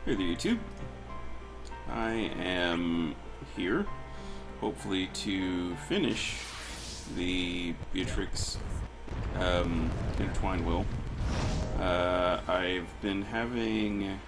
Hey there, YouTube. I am here, hopefully to finish the Beatrix intertwined will. I've been having,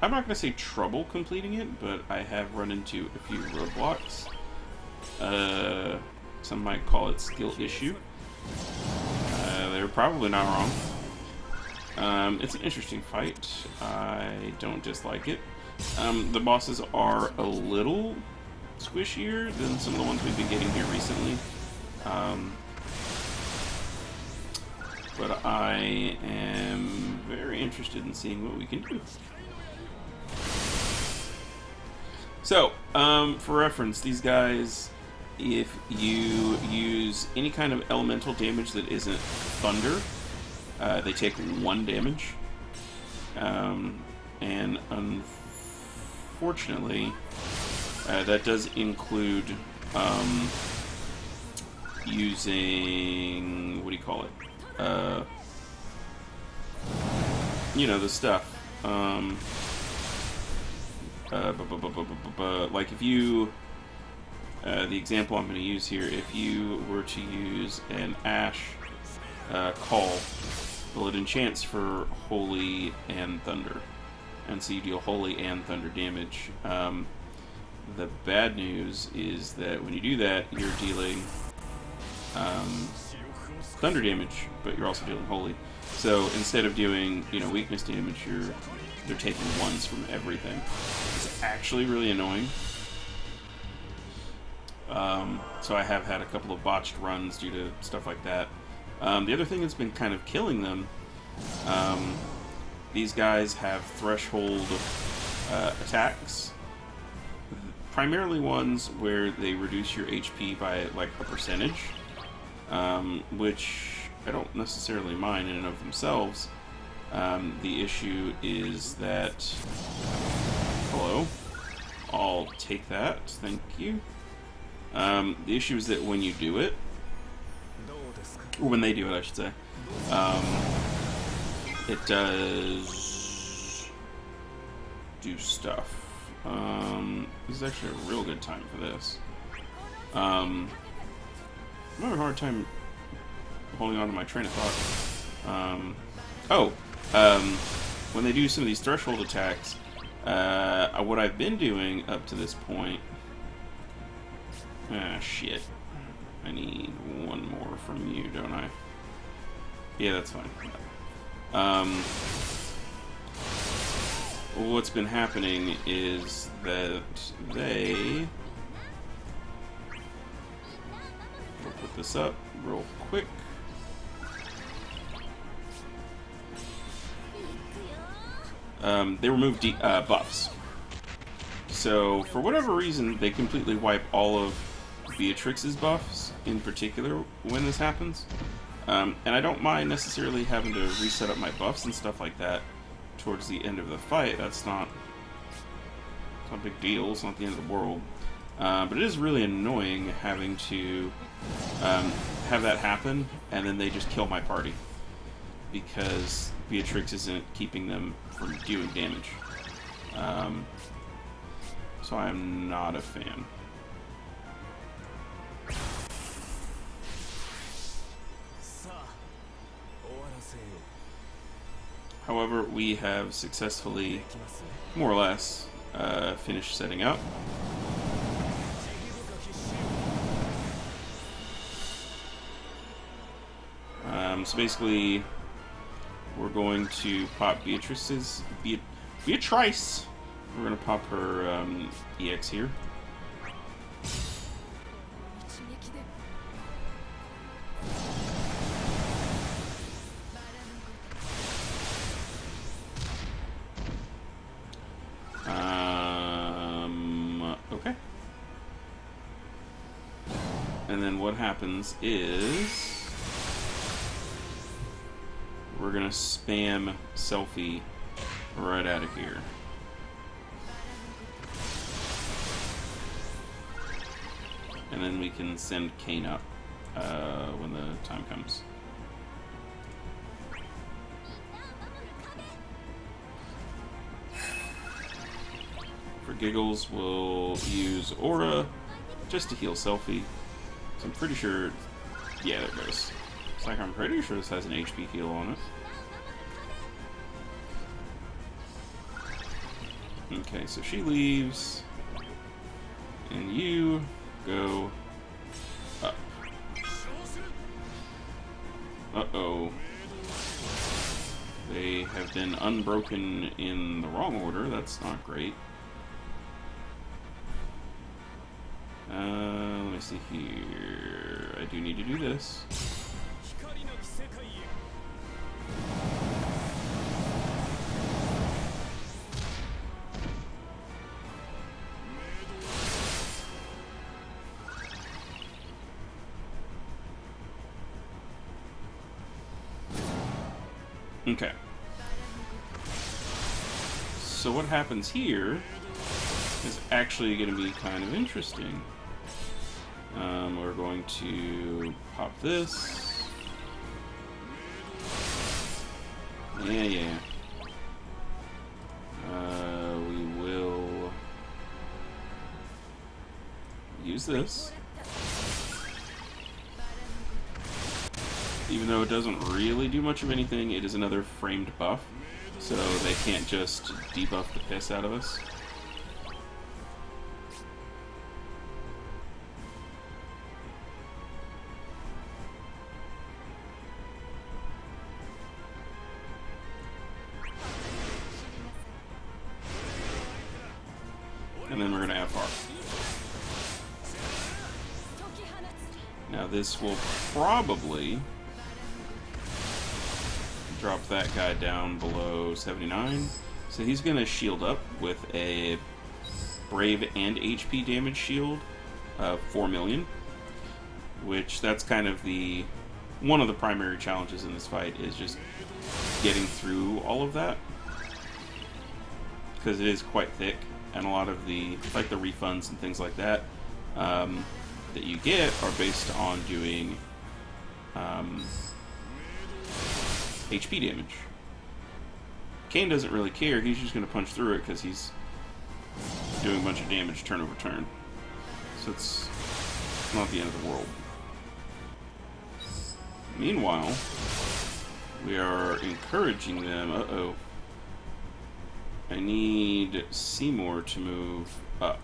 I'm not going to say trouble completing it, but I have run into a few roadblocks. Some might call it skill issue. They're probably not wrong. It's an interesting fight. I don't dislike it. The bosses are a little squishier than some of the ones we've been getting here recently. But I am very interested in seeing what we can do. So, for reference, these guys, if you use any kind of elemental damage that isn't thunder, they take 1 damage, and unfortunately, that does include using, what do you call it? You know, the stuff. Like if you, the example I'm going to use here, if you were to use an Ash call, well, it enchants for Holy and Thunder, and so you deal Holy and Thunder damage. The bad news is that when you do that, you're dealing Thunder damage, but you're also dealing Holy. So instead of doing, you know, weakness damage, they're taking 1s from everything. It's actually really annoying. So I have had a couple of botched runs due to stuff like that. The other thing that's been kind of killing them, these guys have threshold attacks, primarily ones where they reduce your HP by like a percentage, which I don't necessarily mind in and of themselves. The issue is that, hello, I'll take that, thank you. The issue is that when you do it, or when they do it, I should say, it does do stuff. This is actually a real good time for this. I'm having a hard time holding on to my train of thought. When they do some of these threshold attacks, what I've been doing up to this point... shit. I need 1 more from you, don't I? Yeah, that's fine. What's been happening is that they... We'll put this up real quick. They remove buffs. So, for whatever reason, they completely wipe all of Beatrix's buffs, in particular, when this happens. And I don't mind necessarily having to reset up my buffs and stuff like that towards the end of the fight. It's not a big deal. It's not the end of the world. But it is really annoying having to have that happen, and then they just kill my party. Because Beatrix isn't keeping them from doing damage. So I'm not a fan. However, we have successfully, more or less, finished setting up. So basically, we're going to pop Beatrice. We're going to pop her EX here. Okay. And then what happens is we're gonna spam selfie right out of here. And then we can send Kain up when the time comes. Giggles will use Aura just to heal Selfie. So I'm pretty sure... Yeah, there it goes. It's like I'm pretty sure this has an HP heal on it. Okay, so she leaves. And you go up. Uh-oh. They have been unbroken in the wrong order. That's not great. Let me see here. I do need to do this. Okay. So what happens here is actually going to be kind of interesting. We're going to pop this. Yeah. We will use this. Even though it doesn't really do much of anything, it is another framed buff, so they can't just debuff the piss out of us. And then we're going to FR. Now this will probably drop that guy down below 79. So he's going to shield up with a Brave and HP damage shield of 4 million. Which that's kind of the... one of the primary challenges in this fight is just getting through all of that. Because it is quite thick. And a lot of the, like the refunds and things like that, that you get are based on doing HP damage. Kain doesn't really care, he's just going to punch through it because he's doing a bunch of damage turn over turn. So it's not the end of the world. Meanwhile, we are encouraging them. Uh-oh. I need Seymour to move up.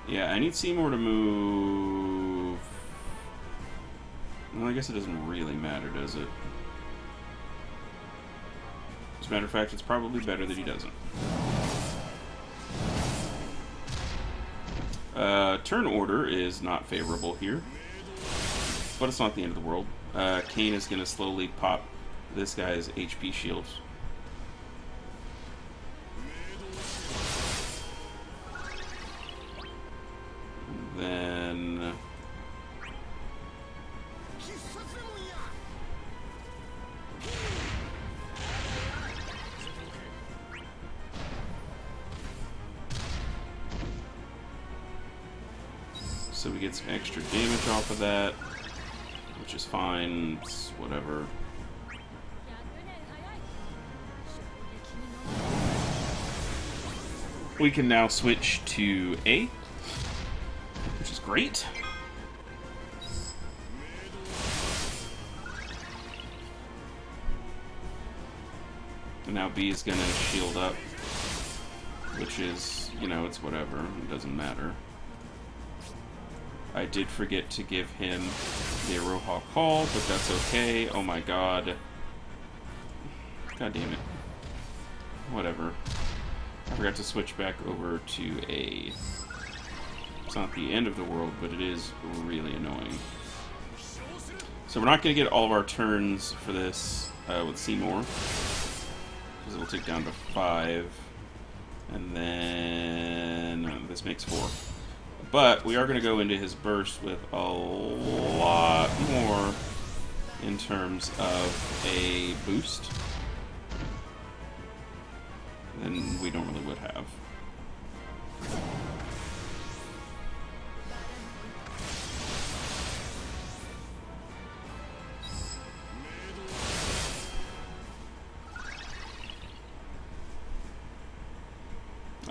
Yeah, I need Seymour to move... Well, I guess it doesn't really matter, does it? As a matter of fact, it's probably better that he doesn't. Turn order is not favorable here. But it's not the end of the world. Kain is going to slowly pop this guy's HP shields. Then... so we get some extra damage off of that. Which is fine, it's whatever. We can now switch to A, which is great. And now B is gonna shield up, which is, you know, it's whatever, it doesn't matter. I did forget to give him the Aroha Call, but that's okay. Oh my god. God damn it. Whatever. I forgot to switch back over to A. It's not the end of the world, but it is really annoying. So we're not going to get all of our turns for this with Seymour, because it'll take down to 5. And then this makes 4. But we are going to go into his burst with a lot more in terms of a boost than we normally would have.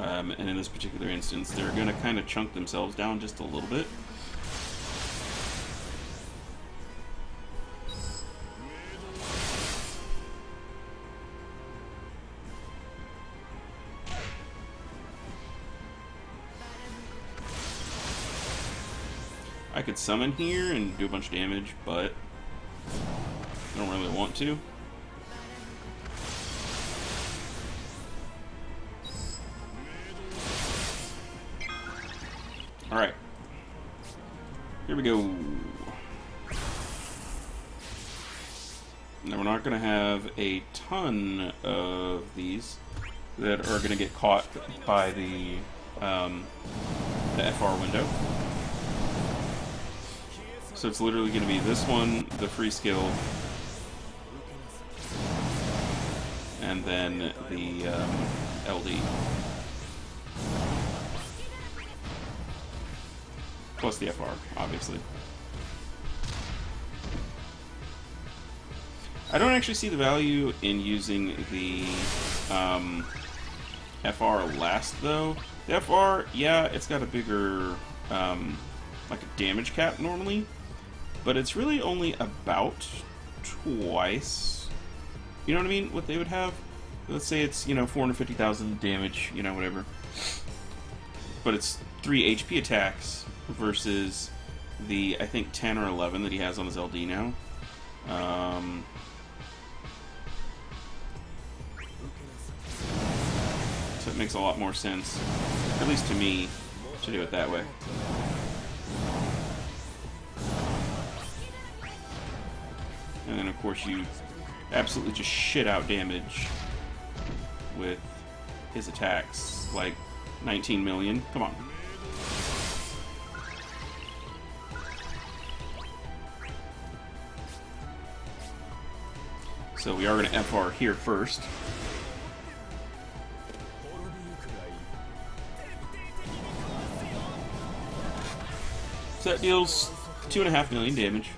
And in this particular instance, they're going to kind of chunk themselves down just a little bit. I could summon here and do a bunch of damage, but I don't really want to. Alright. Here we go. Now we're not going to have a ton of these that are going to get caught by the FR window. So it's literally going to be this one, the free skill, and then the LD. Plus the FR, obviously. I don't actually see the value in using the FR last, though. The FR, yeah, it's got a bigger, like a damage cap normally, but it's really only about twice. You know what I mean? What they would have? Let's say it's, 450,000 damage, whatever. But it's 3 HP attacks versus the, I think, 10 or 11 that he has on his LD now. So it makes a lot more sense, at least to me, to do it that way. And then, of course, you absolutely just shit out damage with his attacks, like 19 million. Come on. So we are going to FR here first. So that deals 2.5 million damage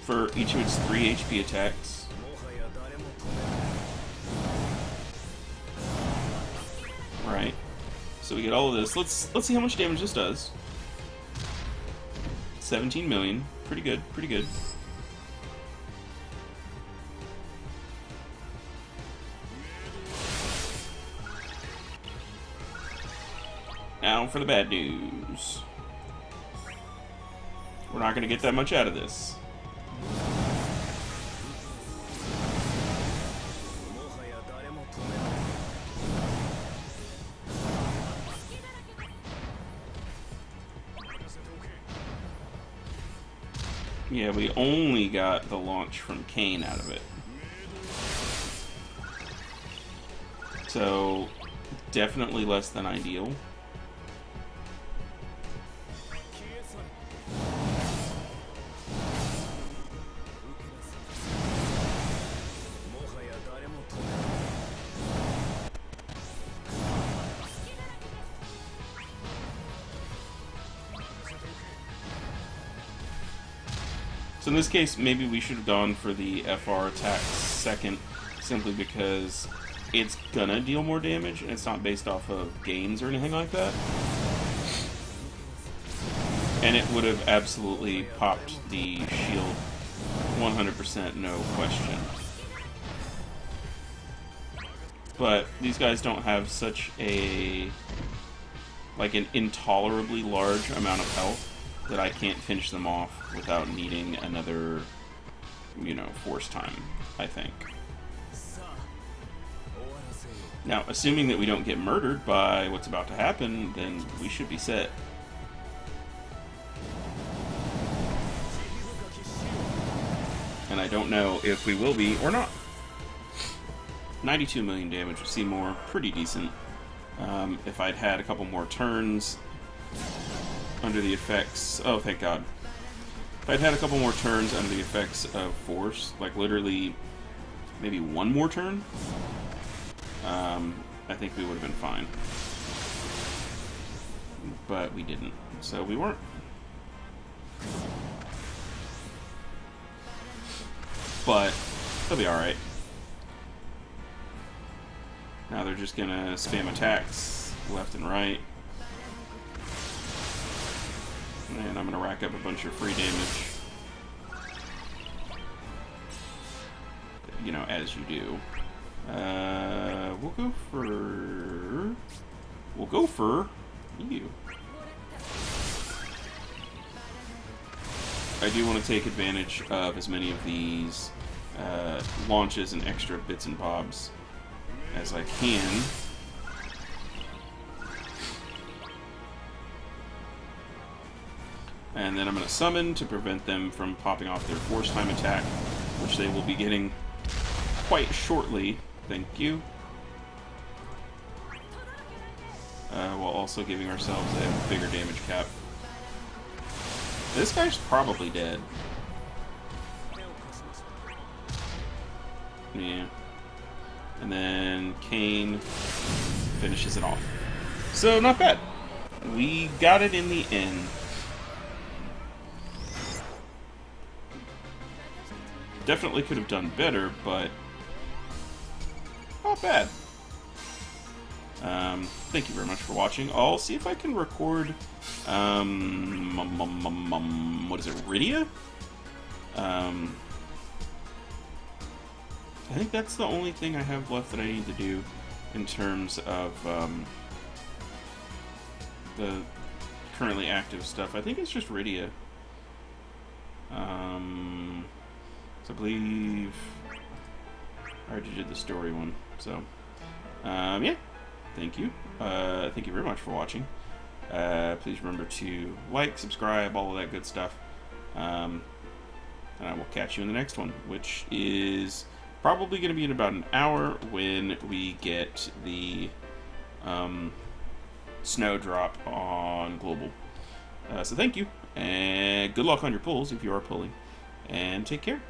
for each of its 3 HP attacks. Alright. So we get all of this. Let's see how much damage this does. 17 million. Pretty good, pretty good. Now for the bad news. We're not going to get that much out of this. Yeah, we only got the launch from Kain out of it. So, definitely less than ideal. So in this case, maybe we should have gone for the FR attack second, simply because it's gonna deal more damage, and it's not based off of gains or anything like that. And it would have absolutely popped the shield 100%, no question. But these guys don't have such a, like, an intolerably large amount of health that I can't finish them off without needing another, force time, I think. Now, assuming that we don't get murdered by what's about to happen, then we should be set. And I don't know if we will be or not. 92 million damage with Seymour, pretty decent. If I'd had a couple more turns under the effects... Oh, thank God. If I'd had a couple more turns under the effects of force, like literally maybe one more turn, I think we would have been fine. But we didn't, so we weren't. But they'll be alright. Now they're just gonna spam attacks left and right. And I'm going to rack up a bunch of free damage. You know, as you do. We'll go for you. I do want to take advantage of as many of these launches and extra bits and bobs as I can. And then I'm going to summon to prevent them from popping off their force time attack, which they will be getting quite shortly. Thank you. While also giving ourselves a bigger damage cap. This guy's probably dead. Yeah. And then Kain finishes it off. So, not bad. We got it in the end. Definitely could have done better, but not bad. Thank you very much for watching. I'll see if I can record, what is it, Rydia? I think that's the only thing I have left that I need to do in terms of, the currently active stuff. I think it's just Rydia. So I believe I already did the story one. So, yeah. Thank you. Thank you very much for watching. Please remember to like, subscribe, all of that good stuff. And I will catch you in the next one, which is probably going to be in about an hour when we get the snow drop on Global. So thank you, and good luck on your pulls if you are pulling, and take care.